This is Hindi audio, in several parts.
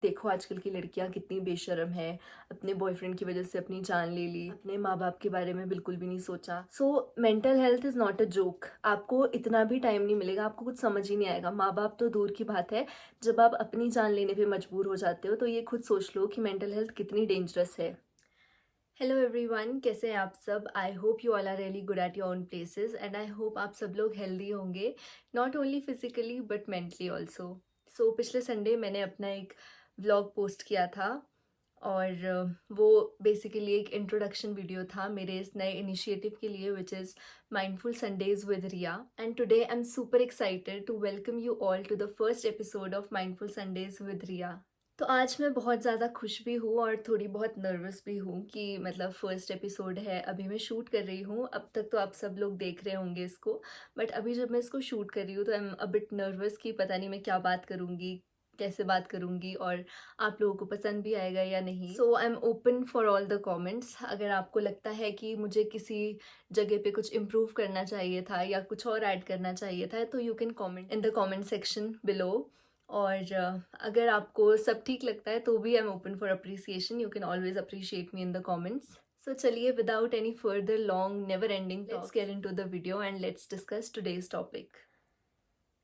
देखो आजकल की लड़कियां कितनी बेशर्म है, अपने बॉयफ्रेंड की वजह से अपनी जान ले ली, अपने माँ बाप के बारे में बिल्कुल भी नहीं सोचा। So mental health is not a joke. आपको इतना भी टाइम नहीं मिलेगा, आपको कुछ समझ ही नहीं आएगा। माँ बाप तो दूर की बात है, जब आप अपनी जान लेने पे मजबूर हो जाते हो तो ये खुद सोच लो कि मेंटल हेल्थ कितनी डेंजरस है। हेलो एवरीवन, कैसे हैं आप सब? I hope you all are really good at your own places and I hope आप सब लोग हेल्दी होंगे, not only physically but mentally also. So पिछले संडे मैंने अपना एक व्लॉग पोस्ट किया था और वो बेसिकली एक इंट्रोडक्शन वीडियो था मेरे इस नए इनिशिएटिव के लिए, which is mindful Sundays with Riya. And today I am super excited to welcome you all to the first episode of mindful Sundays with Riya. तो आज मैं बहुत ज़्यादा खुश भी हूँ और थोड़ी बहुत नर्वस भी हूँ कि मतलब फर्स्ट एपिसोड है, अभी मैं शूट कर रही हूँ। अब तक तो आप सब लोग देख रहे होंगे इसको, बट अभी जब मैं इसको शूट कर रही हूँ तो I am a bit nervous कि पता नहीं मैं क्या बात करूँगी, कैसे बात करूँगी और आप लोगों को पसंद भी आएगा या नहीं। So I am open for all the comments. अगर आपको लगता है कि मुझे किसी जगह पे कुछ इम्प्रूव करना चाहिए था या कुछ और ऐड करना चाहिए था तो you can comment in the comment section below. और अगर आपको सब ठीक लगता है तो भी I am open for appreciation. You can always appreciate me in the comments. So चलिए, without any further long never ending let's get into the video and let's discuss today's topic.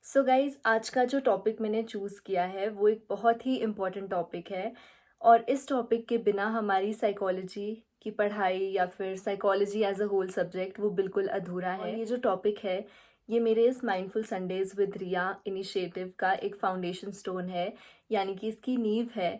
So guys, आज का जो टॉपिक मैंने चूज़ किया है वो एक बहुत ही इम्पॉर्टेंट टॉपिक है और इस टॉपिक के बिना हमारी साइकोलॉजी की पढ़ाई या फिर psychology as a whole subject वो बिल्कुल अधूरा है। और ये जो टॉपिक है ये मेरे इस mindful Sundays with Riya initiative का एक फाउंडेशन स्टोन है, यानी कि इसकी नींव है।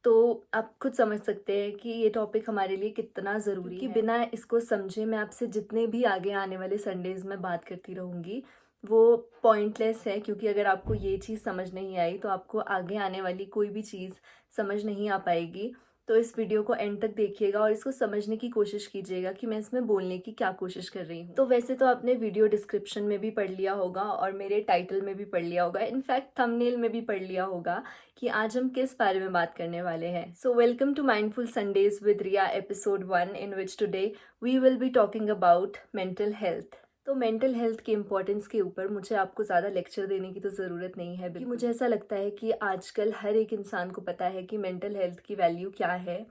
तो आप खुद समझ सकते हैं कि ये टॉपिक हमारे लिए कितना ज़रूरी है। कि बिना इसको समझे मैं आपसे जितने भी आगे आने वाले संडेज़ में बात करती रहूँगी वो पॉइंटलेस है, क्योंकि अगर आपको ये चीज़ समझ नहीं आई तो आपको आगे आने वाली कोई भी चीज़ समझ नहीं आ पाएगी। तो इस वीडियो को एंड तक देखिएगा और इसको समझने की कोशिश कीजिएगा कि मैं इसमें बोलने की क्या कोशिश कर रही हूँ। तो वैसे तो आपने वीडियो डिस्क्रिप्शन में भी पढ़ लिया होगा और मेरे टाइटल में भी पढ़ लिया होगा, इनफैक्ट थंबनेल में भी पढ़ लिया होगा कि आज हम किस बारे में बात करने वाले हैं। So welcome to mindful Sundays with Riya episode 1, in which today we will be talking about mental health. तो मेंटल हेल्थ के इम्पोर्टेंस के ऊपर मुझे आपको ज़्यादा लेक्चर देने की तो ज़रूरत नहीं है, क्योंकि मुझे ऐसा लगता है कि आजकल हर एक इंसान को पता है कि मेंटल हेल्थ की वैल्यू क्या है।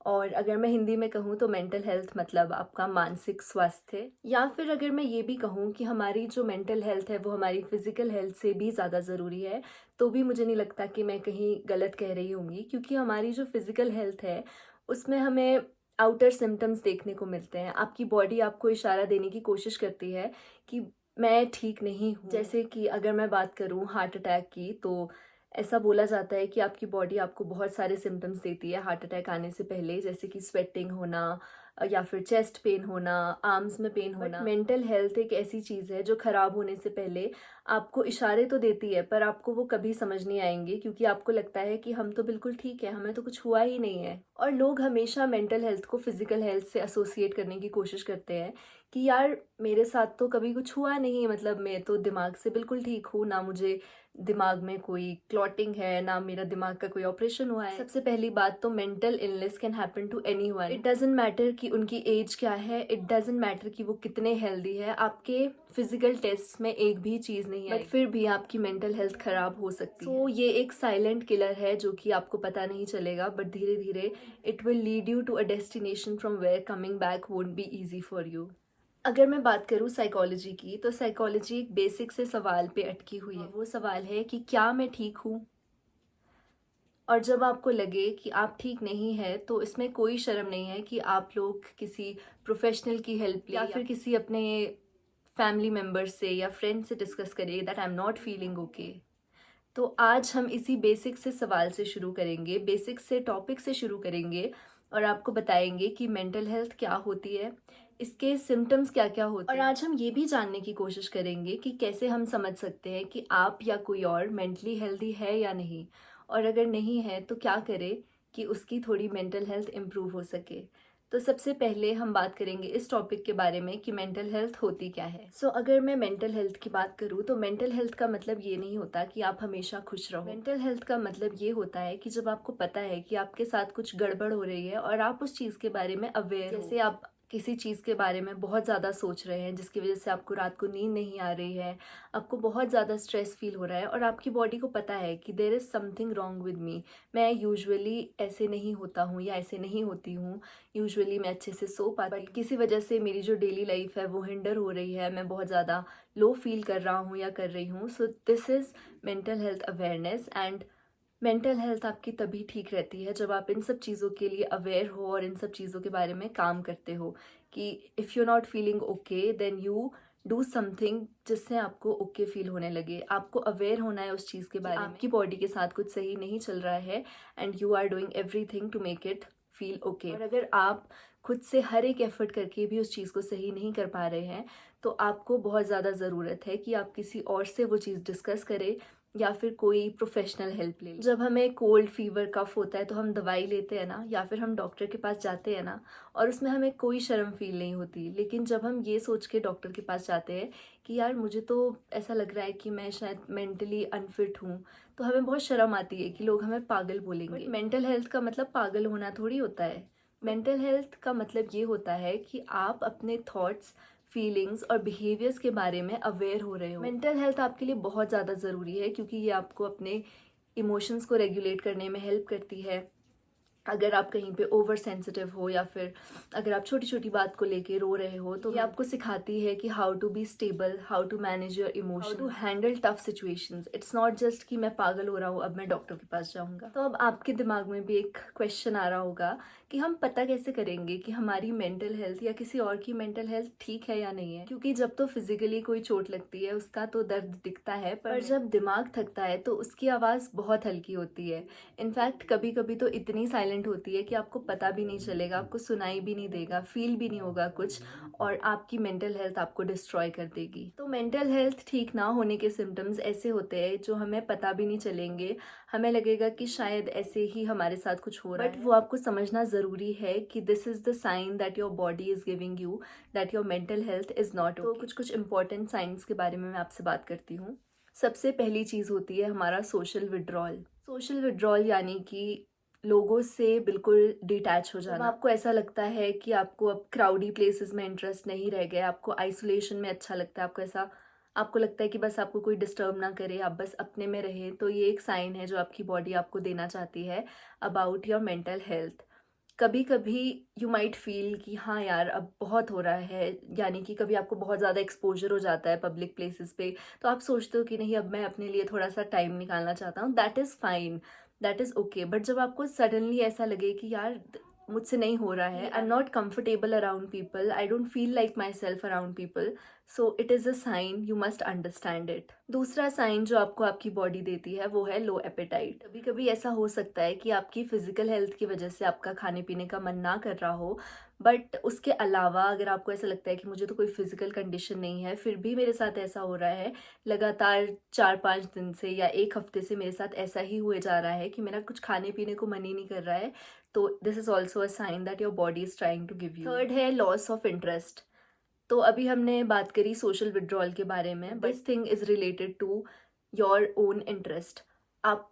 और अगर मैं हिंदी में कहूँ तो मेंटल हेल्थ मतलब आपका मानसिक स्वास्थ्य, या फिर अगर मैं ये भी कहूँ कि हमारी जो मेंटल हेल्थ है वो हमारी फिजिकल हेल्थ से भी ज़्यादा ज़रूरी है, तो भी मुझे नहीं लगता कि मैं कहीं गलत कह रही होंगी। क्योंकि हमारी जो फिजिकल हेल्थ है उसमें हमें आउटर सिम्टम्स देखने को मिलते हैं। आपकी बॉडी आपको इशारा देने की कोशिश करती है कि मैं ठीक नहीं हूँ। जैसे कि अगर मैं बात करूँ हार्ट अटैक की, तो ऐसा बोला जाता है कि आपकी बॉडी आपको बहुत सारे सिम्टम्स देती है हार्ट अटैक आने से पहले, जैसे कि स्वेटिंग होना या फिर चेस्ट पेन होना, आर्म्स में पेन होना। मेंटल हेल्थ एक ऐसी चीज़ है जो ख़राब होने से पहले आपको इशारे तो देती है, पर आपको वो कभी समझ नहीं आएंगे, क्योंकि आपको लगता है कि हम तो बिल्कुल ठीक है, हमें तो कुछ हुआ ही नहीं है। और लोग हमेशा मेंटल हेल्थ को फिजिकल हेल्थ से एसोसिएट करने की कोशिश करते हैं कि यार मेरे साथ तो कभी कुछ हुआ नहीं, मतलब मैं तो दिमाग से बिल्कुल ठीक हूँ, ना मुझे दिमाग में कोई क्लॉटिंग है, ना मेरा दिमाग का कोई ऑपरेशन हुआ है। सबसे पहली बात तो mental illness can happen to anyone. It doesn't matter कि उनकी एज क्या है, इट डजंट मैटर कि वो कितने हेल्दी है। आपके फिजिकल टेस्ट में एक भी चीज़ नहीं है, बट फिर भी आपकी मेंटल हेल्थ खराब हो सकती है। तो ये एक साइलेंट किलर है जो कि आपको पता नहीं चलेगा, बट धीरे धीरे it will lead you to a destination from where coming back won't be easy for you. अगर मैं बात करूँ साइकोलॉजी की, तो साइकोलॉजी एक बेसिक से सवाल पे अटकी हुई है। वो सवाल है कि क्या मैं ठीक हूँ? और जब आपको लगे कि आप ठीक नहीं है तो इसमें कोई शर्म नहीं है कि आप लोग किसी प्रोफेशनल की हेल्प लें या फिर किसी अपने फैमिली मेम्बर से या फ्रेंड से डिस्कस करिए that I am not feeling okay. तो आज हम इसी बेसिक से सवाल से शुरू करेंगे, बेसिक से टॉपिक से शुरू करेंगे और आपको बताएंगे कि मेंटल हेल्थ क्या होती है, इसके सिम्टम्स क्या क्या होते हैं। और आज हम ये भी जानने की कोशिश करेंगे कि कैसे हम समझ सकते हैं कि आप या कोई और मेंटली हेल्दी है या नहीं, और अगर नहीं है तो क्या करें कि उसकी थोड़ी मेंटल हेल्थ इम्प्रूव हो सके। तो सबसे पहले हम बात करेंगे इस टॉपिक के बारे में कि मेंटल हेल्थ होती क्या है। अगर मैं मेंटल हेल्थ की बात करूँ तो मेंटल हेल्थ का मतलब ये नहीं होता कि आप हमेशा खुश रहो। मेंटल हेल्थ का मतलब ये होता है कि जब आपको पता है कि आपके साथ कुछ गड़बड़ हो रही है और आप उस चीज़ के बारे में अवेयर हो। जैसे आप किसी चीज़ के बारे में बहुत ज़्यादा सोच रहे हैं जिसकी वजह से आपको रात को नींद नहीं आ रही है, आपको बहुत ज़्यादा स्ट्रेस फील हो रहा है और आपकी बॉडी को पता है कि there is something wrong with me, मैं यूजुअली ऐसे नहीं होता हूँ या ऐसे नहीं होती हूँ, यूजुअली मैं अच्छे से सो पाती, किसी वजह से मेरी जो डेली लाइफ है वो हिंडर हो रही है, मैं बहुत ज़्यादा लो फील कर रहा हूँ या कर रही हूँ। So this is mental health awareness. And mental health आपकी तभी ठीक रहती है जब आप इन सब चीज़ों के लिए अवेयर हो और इन सब चीज़ों के बारे में काम करते हो कि if you not feeling okay then you do something जिससे आपको ओके फील होने लगे। आपको अवेयर होना है उस चीज़ के बारे में, आपकी बॉडी के साथ कुछ सही नहीं चल रहा है and you are doing everything to make it feel okay. और अगर आप खुद से हर एक एफर्ट करके भी उस चीज़ को सही नहीं कर पा रहे हैं तो आपको बहुत ज़्यादा ज़रूरत है कि आप किसी और से वो चीज़ डिस्कस करें या फिर कोई प्रोफेशनल हेल्प ले लें। जब हमें कोल्ड फीवर कफ होता है तो हम दवाई लेते हैं ना, या फिर हम डॉक्टर के पास जाते हैं ना, और उसमें हमें कोई शर्म फील नहीं होती। लेकिन जब हम ये सोच के डॉक्टर के पास जाते हैं कि यार मुझे तो ऐसा लग रहा है कि मैं शायद मेंटली अनफिट हूँ, तो हमें बहुत शर्म आती है कि लोग हमें पागल बोलेंगे। मेंटल हेल्थ का मतलब पागल होना थोड़ी होता है। मेंटल हेल्थ का मतलब ये होता है कि आप अपने थॉट्स, फीलिंग्स और बिहेवियर्स के बारे में अवेयर हो रहे हो। मेंटल हेल्थ आपके लिए बहुत ज़्यादा ज़रूरी है क्योंकि ये आपको अपने इमोशंस को रेगुलेट करने में हेल्प करती है। अगर आप कहीं पे ओवर सेंसिटिव हो या फिर अगर आप छोटी छोटी बात को लेके रो रहे हो तो ये आपको सिखाती है कि how to be stable, how to manage your emotion, how to handle tough situations. It's not just कि मैं पागल हो रहा हूँ अब मैं डॉक्टर के पास जाऊंगा। तो अब आपके दिमाग में भी एक क्वेश्चन आ रहा होगा कि हम पता कैसे करेंगे कि हमारी मेंटल हेल्थ या किसी और की मेंटल हेल्थ ठीक है या नहीं है, क्योंकि जब तो फिजिकली कोई चोट लगती है उसका तो दर्द दिखता है, पर जब दिमाग थकता है तो उसकी आवाज़ बहुत हल्की होती है। इनफैक्ट कभी कभी तो इतनी साइलेंट होती है कि आपको पता भी नहीं चलेगा, आपको सुनाई भी नहीं देगा, फील भी नहीं होगा कुछ, और आपकी मेंटल हेल्थ आपको डिस्ट्रॉय कर देगी। तो मेंटल हेल्थ ठीक ना होने के सिम्टम्स ऐसे होते हैं जो हमें पता भी नहीं चलेंगे, हमें लगेगा कि शायद ऐसे ही हमारे साथ कुछ हो रहा है, बट वो आपको समझना ज़रूरी है कि this is the sign that your body is giving you that your mental health is not okay. तो कुछ इंपॉर्टेंट साइंस के बारे में मैं आपसे बात करती हूँ। सबसे पहली चीज़ होती है हमारा सोशल विड्रॉल। सोशल विड्रॉल यानी कि लोगों से बिल्कुल डिटैच हो जाना। आपको ऐसा लगता है कि आपको अब क्राउडी प्लेसेस में इंटरेस्ट नहीं रह गया, आपको आइसोलेशन में अच्छा लगता है, आपको लगता है कि बस आपको कोई डिस्टर्ब ना करे, आप बस अपने में रहें, तो ये एक साइन है जो आपकी बॉडी आपको देना चाहती है अबाउट योर मेंटल हेल्थ। कभी कभी यू माइट फील कि हाँ यार अब बहुत हो रहा है, यानी कि कभी आपको बहुत ज़्यादा एक्सपोजर हो जाता है पब्लिक प्लेसेस पे, तो आप सोचते हो कि नहीं अब मैं अपने लिए थोड़ा सा टाइम निकालना चाहता हूँ, that is fine, that is okay. But जब आपको सडनली ऐसा लगे कि यार मुझसे नहीं हो रहा है, I am not comfortable around people, I don't feel like my self around people, so it is a sign, you must understand it. दूसरा साइन जो आपको आपकी बॉडी देती है वो है लो एपेटाइट। कभी कभी ऐसा हो सकता है कि आपकी फिजिकल हेल्थ की वजह से आपका खाने पीने का मन ना कर रहा हो, बट उसके अलावा अगर आपको ऐसा लगता है कि मुझे तो कोई फिजिकल कंडीशन नहीं है फिर भी मेरे साथ ऐसा हो रहा है, लगातार 4-5 दिन से या एक हफ्ते से मेरे साथ ऐसा ही हुए जा रहा है कि मेरा कुछ खाने पीने को मन ही नहीं कर रहा है, तो this is also a sign that your body is trying to give you. Third है लॉस ऑफ इंटरेस्ट। तो अभी हमने बात करी सोशल विड्रॉल के बारे में, this thing is related to your own interest. आप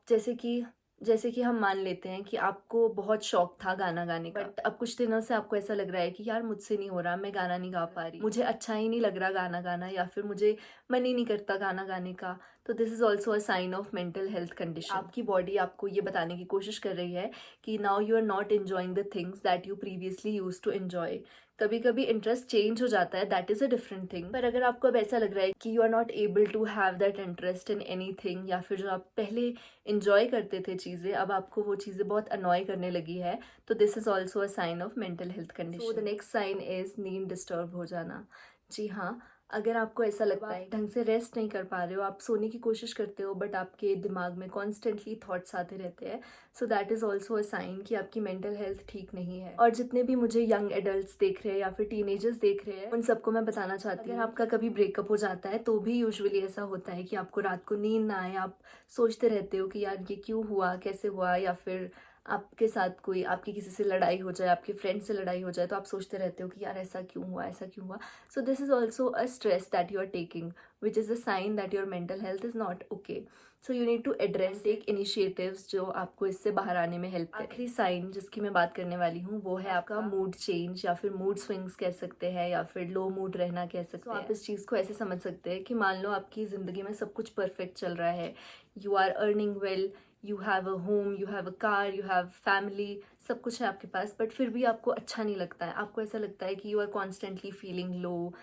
जैसे कि हम मान लेते हैं कि आपको बहुत शौक था गाना गाने का, बट अब कुछ दिनों से आपको ऐसा लग रहा है कि यार मुझसे नहीं हो रहा, मैं गाना नहीं गा पा रही, मुझे अच्छा ही नहीं लग रहा गाना गाना, या फिर मुझे मन ही नहीं करता गाना गाने का, तो this is also a sign of mental health condition. आपकी बॉडी आपको ये बताने की कोशिश कर रही है कि now you are not enjoying the things that you previously use to enjoy. कभी कभी इंटरेस्ट चेंज हो जाता है, that is a different thing, पर अगर आपको अब ऐसा लग रहा है कि you are not able to have that interest in any thing, या फिर जो आप पहले इंजॉय करते थे चीज़ें अब आपको वो चीज़ें बहुत अनॉय करने लगी है, तो this is also a sign of mental health condition. So the next sign is नींद डिस्टर्ब हो जाना। जी हाँ, अगर आपको ऐसा लगता है ढंग से रेस्ट नहीं कर पा रहे हो, आप सोने की कोशिश करते हो बट आपके दिमाग में कॉन्स्टेंटली थॉट्स आते रहते हैं, so that is also a sign कि आपकी मेंटल हेल्थ ठीक नहीं है। और जितने भी मुझे यंग एडल्ट्स देख रहे हैं या फिर टीनेजर्स देख रहे हैं उन सबको मैं बताना चाहती हूँ, अगर आपका कभी ब्रेकअप हो जाता है तो भी यूजुअली ऐसा होता है कि आपको रात को नींद ना आए, आप सोचते रहते हो कि यार ये क्यों हुआ, कैसे हुआ, या फिर आपके साथ कोई आपकी किसी से लड़ाई हो जाए, आपके फ्रेंड से लड़ाई हो जाए, तो आप सोचते रहते हो कि यार ऐसा क्यों हुआ, ऐसा क्यों हुआ. So this is also a stress that you are taking, which is a sign that your mental health is not okay. So you need to address, take initiatives जो आपको इससे बाहर आने में हेल्प करें. आखिरी साइन जिसकी मैं बात करने वाली हूँ वो है आपका मूड चेंज, या फिर मूड स्विंग्स कह सकते हैं, या फिर लो मूड रहना कह सकते हैं. आप इस चीज़ को ऐसे समझ सकते हैं कि मान लो आपकी ज़िंदगी में सब कुछ परफेक्ट चल रहा है, you are earning well, you have a home, you have a car, you have family, सब कुछ है आपके पास, बट फिर भी आपको अच्छा नहीं लगता है. आपको ऐसा लगता है कि you are constantly feeling low.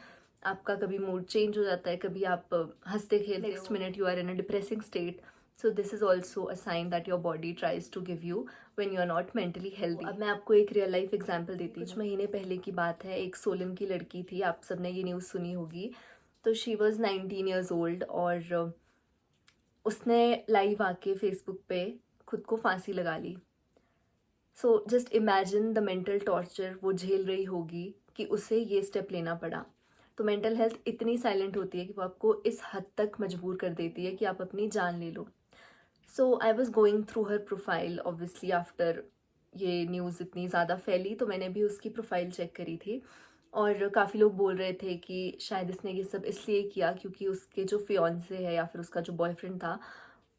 आपका कभी मूड चेंज हो जाता है, कभी आप हंसते खेलते, next minute you are in a depressing state. So this is also a sign that your body tries to give you when you are not mentally healthy. अब मैं आपको एक रियल लाइफ एग्जांपल देती हूँ. कुछ महीने पहले की बात है, एक सोलन की लड़की थी, आप सबने ये न्यूज़ सुनी होगी. तो शी वॉज 19 ईयर्स ओल्ड, और उसने लाइव आके फेसबुक पे खुद को फांसी लगा ली. So just imagine the mental torture वो झेल रही होगी कि उसे ये स्टेप लेना पड़ा. तो मेंटल हेल्थ इतनी साइलेंट होती है कि वो आपको इस हद तक मजबूर कर देती है कि आप अपनी जान ले लो. So I was going through her profile obviously after ये न्यूज़ इतनी ज़्यादा फैली, तो मैंने भी उसकी प्रोफाइल चेक करी थी. और काफ़ी लोग बोल रहे थे कि शायद इसने ये सब इसलिए किया क्योंकि उसके जो फियांसे है या फिर उसका जो बॉयफ्रेंड था,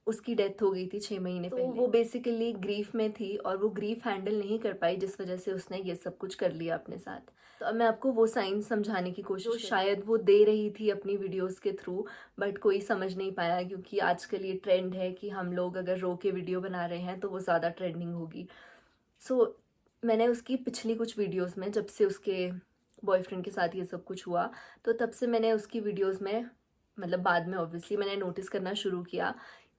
उसकी डेथ हो गई थी 6 महीने पहले. वो बेसिकली ग्रीफ में थी और वो ग्रीफ हैंडल नहीं कर पाई, जिस वजह से उसने ये सब कुछ कर लिया अपने साथ. तो अब मैं आपको वो साइंस समझाने की कोशिश शायद वो दे रही थी अपनी वीडियोस के थ्रू, बट कोई समझ नहीं पाया, क्योंकि आजकल ये ट्रेंड है कि हम लोग अगर रो के वीडियो बना रहे हैं तो वो ज़्यादा ट्रेंडिंग होगी. सो मैंने उसकी पिछली कुछ वीडियोस में, जब से उसके बॉयफ्रेंड के साथ ये सब कुछ हुआ, तो तब से मैंने उसकी वीडियोस में, मतलब बाद में ऑब्वियसली मैंने नोटिस करना शुरू किया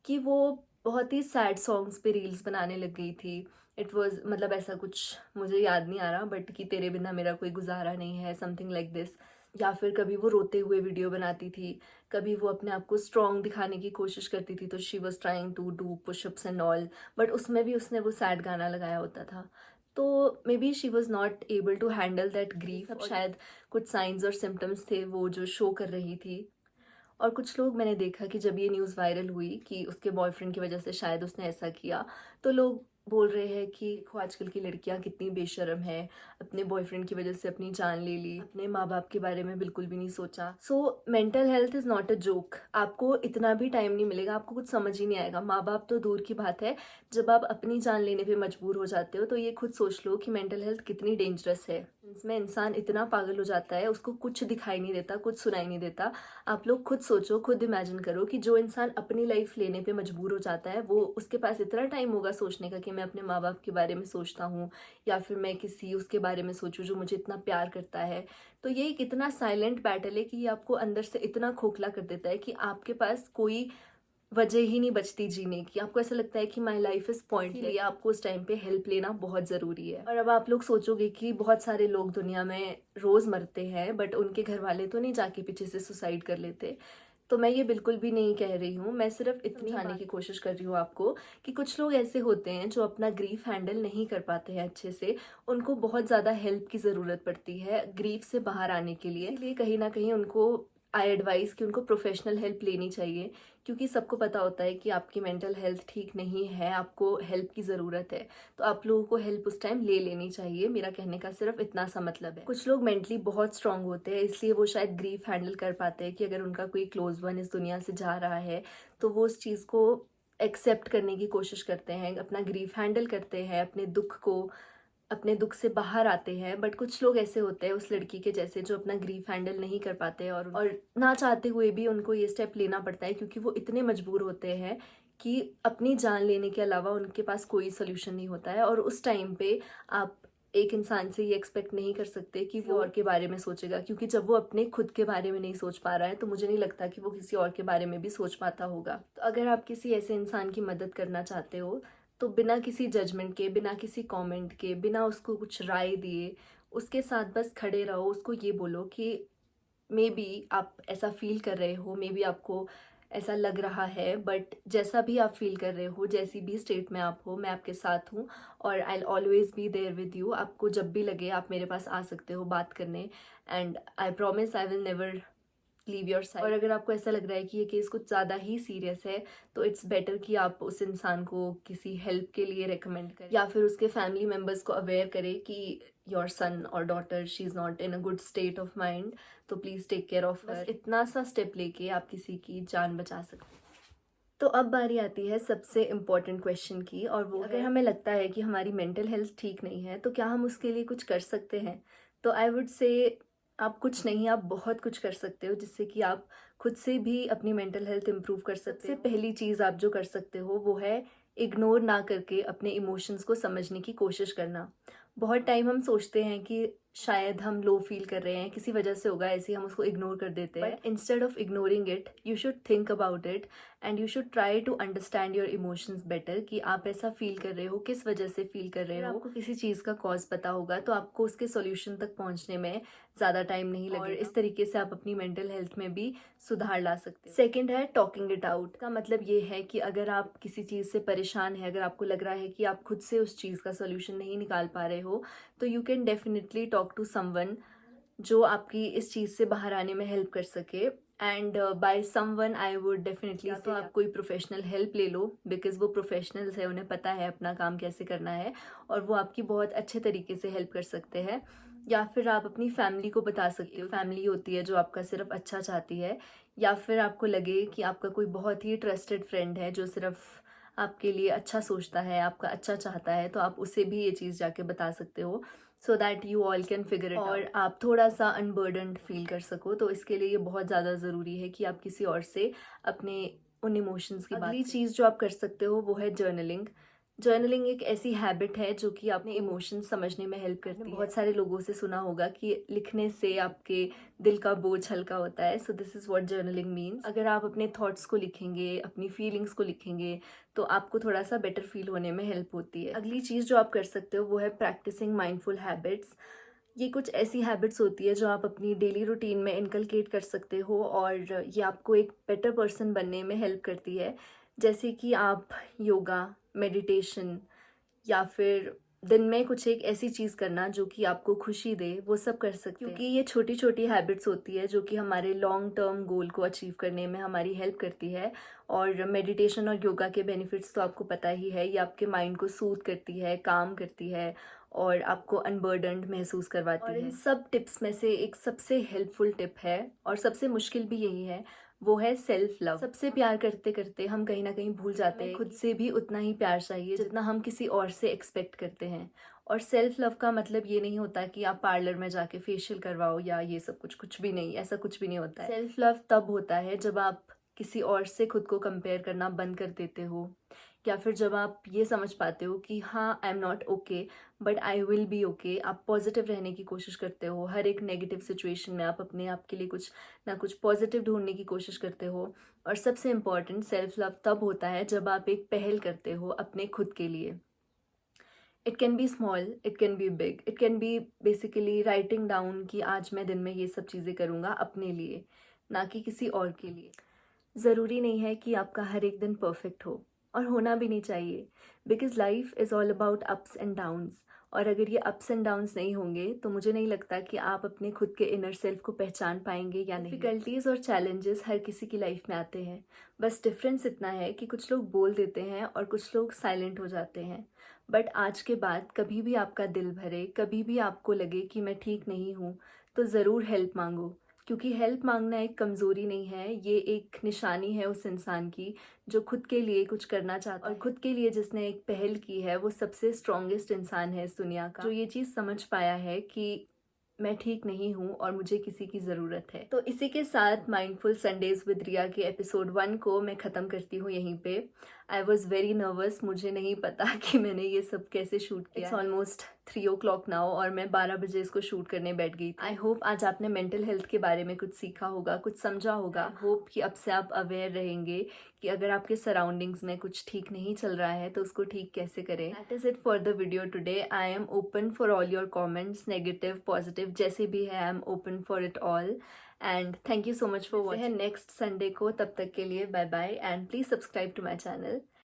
कि वो बहुत ही सैड सॉन्ग्स पे रील्स बनाने लग गई थी. इट वाज, मतलब ऐसा कुछ मुझे याद नहीं आ रहा, बट कि तेरे बिना मेरा कोई गुजारा नहीं है, समथिंग लाइक दिस. या फिर कभी वो रोते हुए वीडियो बनाती थी, कभी वो अपने आप को स्ट्रॉन्ग दिखाने की कोशिश करती थी, तो she was trying to do pushups and all, but उसमें भी उसने वो सैड गाना लगाया होता था. तो maybe she was not able to handle that grief. अब शायद कुछ साइंस और सिम्टम्स थे वो जो शो कर रही थी. और कुछ लोग, मैंने देखा कि जब ये न्यूज़ वायरल हुई कि उसके बॉयफ्रेंड की वजह से शायद उसने ऐसा किया, तो लोग बोल रहे हैं कि देखो आजकल की लड़कियां कितनी बेशर्म है, अपने बॉयफ्रेंड की वजह से अपनी जान ले ली, अपने माँ बाप के बारे में बिल्कुल भी नहीं सोचा. So mental health is not a joke. आपको इतना भी टाइम नहीं मिलेगा, आपको कुछ समझ ही नहीं आएगा. माँ बाप तो दूर की बात है, जब आप अपनी जान लेने पे मजबूर हो जाते हो तो ये खुद सोच लो कि मेंटल हेल्थ कितनी डेंजरस है. इसमें इंसान इतना पागल हो जाता है, उसको कुछ दिखाई नहीं देता, कुछ सुनाई नहीं देता. आप लोग खुद सोचो, खुद इमेजिन करो कि जो इंसान अपनी लाइफ लेने पे मजबूर हो जाता है, वो उसके पास इतना टाइम होगा सोचने का कि मैं अपने माँ बाप के बारे में सोचता हूँ, या फिर मैं किसी उसके बारे में सोचूं जो मुझे इतना प्यार करता है. तो ये एक इतना साइलेंट बैटल है कि ये आपको अंदर से इतना खोखला कर देता है कि आपके पास कोई वजह ही नहीं बचती जीने की. आपको ऐसा लगता है कि माई लाइफ इज पॉइंटलेस. ये आपको उस टाइम पे हेल्प लेना बहुत ज़रूरी है. और अब आप लोग सोचोगे कि बहुत सारे लोग दुनिया में रोज़ मरते हैं, बट उनके घर वाले तो नहीं जाके पीछे से सुसाइड कर लेते. तो मैं ये बिल्कुल भी नहीं कह रही हूँ, मैं सिर्फ इतनी आने की कोशिश कर रही हूँ आपको कि कुछ लोग ऐसे होते हैं जो अपना ग्रीफ हैंडल नहीं कर पाते हैं अच्छे से. उनको बहुत ज़्यादा हेल्प की ज़रूरत पड़ती है ग्रीफ से बाहर आने के लिए. इसलिए कहीं ना कहीं उनको आई एडवाइस कि उनको प्रोफेशनल हेल्प लेनी चाहिए, क्योंकि सबको पता होता है कि आपकी मेंटल हेल्थ ठीक नहीं है, आपको हेल्प की ज़रूरत है. तो आप लोगों को हेल्प उस टाइम ले लेनी चाहिए. मेरा कहने का सिर्फ इतना सा मतलब है. कुछ लोग मेंटली बहुत स्ट्रांग होते हैं, इसलिए वो शायद ग्रीफ हैंडल कर पाते हैं कि अगर उनका कोई क्लोज वन इस दुनिया से जा रहा है तो वो उस चीज़ को एक्सेप्ट करने की कोशिश करते हैं, अपना ग्रीफ हैंडल करते हैं, अपने दुख से बाहर आते हैं. बट कुछ लोग ऐसे होते हैं उस लड़की के जैसे जो अपना ग्रीफ हैंडल नहीं कर पाते, और ना चाहते हुए भी उनको ये स्टेप लेना पड़ता है, क्योंकि वो इतने मजबूर होते हैं कि अपनी जान लेने के अलावा उनके पास कोई सोल्यूशन नहीं होता है. और उस टाइम पे आप एक इंसान से ये एक्सपेक्ट नहीं कर सकते कि वो और के बारे में सोचेगा, क्योंकि जब वो अपने खुद के बारे में नहीं सोच पा रहा है तो मुझे नहीं लगता कि वो किसी और के बारे में भी सोच पाता होगा. तो अगर आप किसी ऐसे इंसान की मदद करना चाहते हो तो बिना किसी जजमेंट के, बिना किसी कमेंट के, बिना उसको कुछ राय दिए, उसके साथ बस खड़े रहो. उसको ये बोलो कि मे बी आप ऐसा फील कर रहे हो, मे बी आपको ऐसा लग रहा है, बट जैसा भी आप फील कर रहे हो, जैसी भी स्टेट में आप हो, मैं आपके साथ हूँ और I always be there with you. आपको जब भी लगे आप मेरे पास आ सकते हो बात करने, and I promise I will never leave your side. और अगर आपको ऐसा लग रहा है कि ये केस कुछ ज़्यादा ही सीरियस है तो इट्स बेटर कि आप उस इंसान को किसी हेल्प के लिए रेकमेंड करें या फिर उसके फैमिली मेम्बर्स को अवेयर करें कि योर सन और daughter she is not in a good state of mind, तो please take care of her. इतना सा स्टेप लेके आप किसी की जान बचा सकते हैं। तो अब बारी आती है सबसे इम्पॉर्टेंट क्वेश्चन की, और वो अगर हमें लगता है कि हमारी मेंटल हेल्थ ठीक नहीं है तो क्या हम उसके लिए कुछ कर सकते हैं। तो आई वुड से आप कुछ नहीं, आप बहुत कुछ कर सकते हो जिससे कि आप खुद से भी अपनी मेंटल हेल्थ इम्प्रूव कर सकते हो। सबसे पहली चीज़ आप जो कर सकते हो वो है इग्नोर ना करके अपने इमोशंस को समझने की कोशिश करना। बहुत टाइम हम सोचते हैं कि शायद हम लो फील कर रहे हैं, किसी वजह से होगा, ऐसे ही हम उसको इग्नोर कर देते हैं। But instead of ignoring it you should think about it and you should try to understand your emotions better, कि आप ऐसा फील कर रहे हो, किस वजह से फील कर रहे हो। आपको किसी चीज़ का कॉज पता होगा तो आपको उसके सॉल्यूशन तक पहुंचने में ज़्यादा टाइम नहीं लगेगा, और इस तरीके से आप अपनी मेंटल हेल्थ में भी सुधार ला सकते हो। सेकेंड है टॉकिंग इट आउट। का मतलब ये है कि अगर आप किसी चीज़ से परेशान है, अगर आपको लग रहा है कि आप खुद से उस चीज़ का सॉल्यूशन नहीं निकाल पा रहे हो, तो you can definitely talk to someone जो आपकी इस चीज़ से बाहर आने में हेल्प कर सके। And by someone I would definitely तो आप कोई प्रोफेशनल हेल्प ले लो, बिकॉज वो प्रोफेशनल्स है, उन्हें पता है अपना काम कैसे करना है और वो आपकी बहुत अच्छे तरीके से हेल्प कर सकते हैं। या फिर आप अपनी फैमिली को बता सकते हो, फैमिली होती है जो आपका सिर्फ अच्छा चाहती है, या फिर आपको लगे कि आपका कोई बहुत ही ट्रस्टेड फ्रेंड है जो सिर्फ आपके लिए अच्छा सोचता है, आपका अच्छा चाहता है, तो आप उसे भी ये चीज़ जाके बता सकते हो, so that you all can figure it और आप थोड़ा सा अनबर्डन्ड फील कर सको। तो इसके लिए ये बहुत ज़्यादा ज़रूरी है कि आप किसी और से अपने उन इमोशंस की बात। अगली चीज़ जो आप कर सकते हो वो है जर्नलिंग। जर्नलिंग एक ऐसी हैबिट है जो कि अपने इमोशंस समझने में हेल्प करती है। बहुत सारे लोगों से सुना होगा कि लिखने से आपके दिल का बोझ हल्का होता है। So this is what journaling means. अगर आप अपने थॉट्स को लिखेंगे, अपनी फीलिंग्स को लिखेंगे, तो आपको थोड़ा सा बेटर फील होने में हेल्प होती है। अगली चीज़ जो आप कर सकते हो वो है प्रैक्टिसिंग माइंडफुल हैबिट्स। ये कुछ ऐसी हैबिट्स होती है जो आप अपनी डेली रूटीन में इनकलकेट कर सकते हो और ये आपको एक बेटर पर्सन बनने में हेल्प करती है। जैसे कि आप योगा, मेडिटेशन, या फिर दिन में कुछ एक ऐसी चीज़ करना जो कि आपको खुशी दे, वो सब कर सकते हैं। क्योंकि ये छोटी छोटी हैबिट्स होती है जो कि हमारे लॉन्ग टर्म गोल को अचीव करने में हमारी हेल्प करती है। और मेडिटेशन और योगा के बेनिफिट्स तो आपको पता ही है, ये आपके माइंड को सूद करती है, काम करती है और आपको अनबर्डन्ड महसूस करवाती है। इन सब टिप्स में से एक सबसे हेल्पफुल टिप है और सबसे मुश्किल भी यही है, वो है सेल्फ लव। सबसे प्यार करते करते हम कहीं ना कहीं भूल जाते हैं खुद से भी उतना ही प्यार चाहिए जितना हम किसी और से एक्सपेक्ट करते हैं। और सेल्फ लव का मतलब ये नहीं होता कि आप पार्लर में जाके फेशियल करवाओ या ये सब कुछ, कुछ भी नहीं, ऐसा कुछ भी नहीं होता है। सेल्फ लव तब होता है जब आप किसी और से खुद को कंपेयर करना बंद कर देते हो, या फिर जब आप ये समझ पाते हो कि हाँ आई am not okay but I will be okay. आप पॉजिटिव रहने की कोशिश करते हो, हर एक नेगेटिव सिचुएशन में आप अपने आप के लिए कुछ ना कुछ पॉजिटिव ढूंढने की कोशिश करते हो। और सबसे इम्पॉर्टेंट, सेल्फ लव तब होता है जब आप एक पहल करते हो अपने खुद के लिए। It can be small, it can be big, it can be basically writing down कि आज मैं दिन में ये सब चीज़ें करूँगा अपने लिए, ना कि किसी और के लिए। ज़रूरी नहीं है कि आपका हर एक दिन परफेक्ट हो, और होना भी नहीं चाहिए, because life is all about ups and downs. और अगर ये अप्स एंड डाउन्स नहीं होंगे तो मुझे नहीं लगता कि आप अपने खुद के इनर सेल्फ को पहचान पाएंगे या नहीं। डिफ़िकल्टीज़ और चैलेंजेस हर किसी की लाइफ में आते हैं, बस डिफरेंस इतना है कि कुछ लोग बोल देते हैं और कुछ लोग साइलेंट हो जाते हैं। बट आज के बाद कभी भी आपका दिल भरे, कभी भी आपको लगे कि मैं ठीक नहीं हूँ, तो ज़रूर हेल्प मांगो। क्योंकि हेल्प मांगना एक कमज़ोरी नहीं है, ये एक निशानी है उस इंसान की जो खुद के लिए कुछ करना चाहता है। और खुद के लिए जिसने एक पहल की है वो सबसे स्ट्रॉन्गेस्ट इंसान है इस दुनिया का, जो ये चीज़ समझ पाया है कि मैं ठीक नहीं हूँ और मुझे किसी की ज़रूरत है। तो इसी के साथ माइंडफुल संडेज विद रिया के एपिसोड 1 को मैं ख़त्म करती हूँ यहीं पे। आई वॉज़ वेरी नर्वस, मुझे नहीं पता कि मैंने ये सब कैसे शूट किया। इट्स ऑलमोस्ट 3 o'clock नाउ और मैं 12 बजे इसको शूट करने बैठ गई। आई होप आज आपने मेंटल हेल्थ के बारे में कुछ सीखा होगा, कुछ समझा होगा। आई होप कि अब से आप अवेयर रहेंगे कि अगर आपके सराउंडिंग्स में कुछ ठीक नहीं चल रहा है तो उसको ठीक कैसे करें। That is it for the video today. I am open for all your comments, negative positive जैसे भी है, I am open for it all. And thank you so much for watching. Next Sunday को, तब तक के लिए bye bye and please subscribe to my channel.